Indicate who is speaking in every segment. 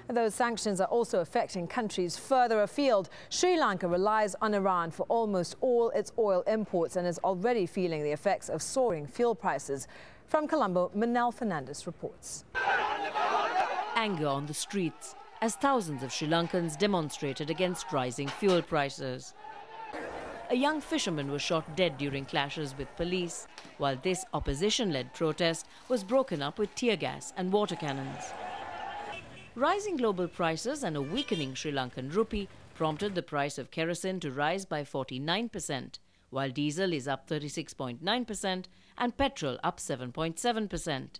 Speaker 1: Those sanctions are also affecting countries further afield. Sri Lanka relies on Iran for almost all its oil imports and is already feeling the effects of soaring fuel prices. From Colombo, Fernando reports.
Speaker 2: Anger on the streets as thousands of Sri Lankans demonstrated against rising fuel prices. A young fisherman was shot dead during clashes with police, while this opposition-led protest was broken up with tear gas and water cannons. Rising global prices and a weakening Sri Lankan rupee prompted the price of kerosene to rise by 49%, while diesel is up 36.9% and petrol up 7.7%.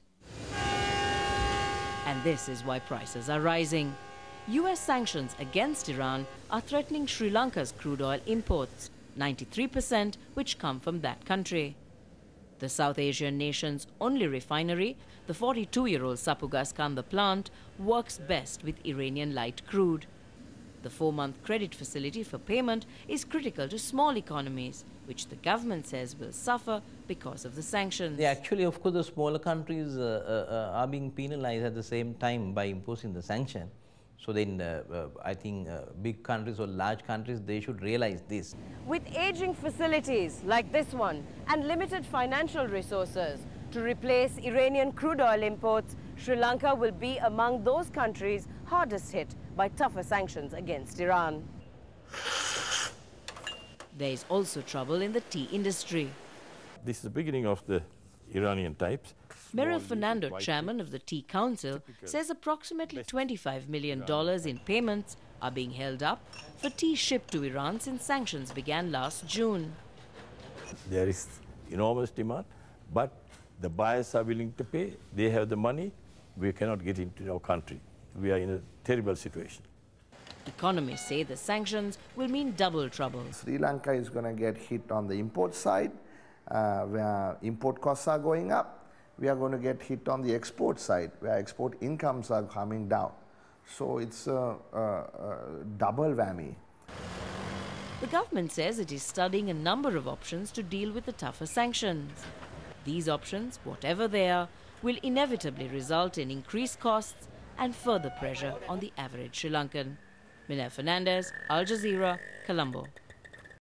Speaker 2: And this is why prices are rising. US sanctions against Iran are threatening Sri Lanka's crude oil imports, 93% which come from that country. The South Asian nation's only refinery, the 42-year-old Sapugas Kanda plant, works best with Iranian light crude. The 4-month credit facility for payment is critical to small economies, which the government says will suffer because of the sanctions.
Speaker 3: Yeah, actually, of course, the smaller countries are being penalized at the same time by imposing the sanction. So then I think big countries or large countries, they should realize this.
Speaker 4: With aging facilities like this one and limited financial resources to replace Iranian crude oil imports, Sri Lanka will be among those countries hardest hit by tougher sanctions against Iran.
Speaker 2: There is also trouble in the tea industry.
Speaker 5: This is the beginning of the Iranian types.
Speaker 2: Merrill Fernando, chairman of the Tea Council, says approximately $25 million in payments are being held up for tea shipped to Iran since sanctions began last June.
Speaker 5: There is enormous demand, but the buyers are willing to pay. They have the money. We cannot get into our country. We are in a terrible situation.
Speaker 2: Economists say the sanctions will mean double trouble.
Speaker 6: Sri Lanka is going to get hit on the import side, where import costs are going up. We are going to get hit on the export side, where export incomes are coming down. So it's a double whammy.
Speaker 2: The government says it is studying a number of options to deal with the tougher sanctions. These options, whatever they are, will inevitably result in increased costs and further pressure on the average Sri Lankan. Fernando, Al Jazeera, Colombo.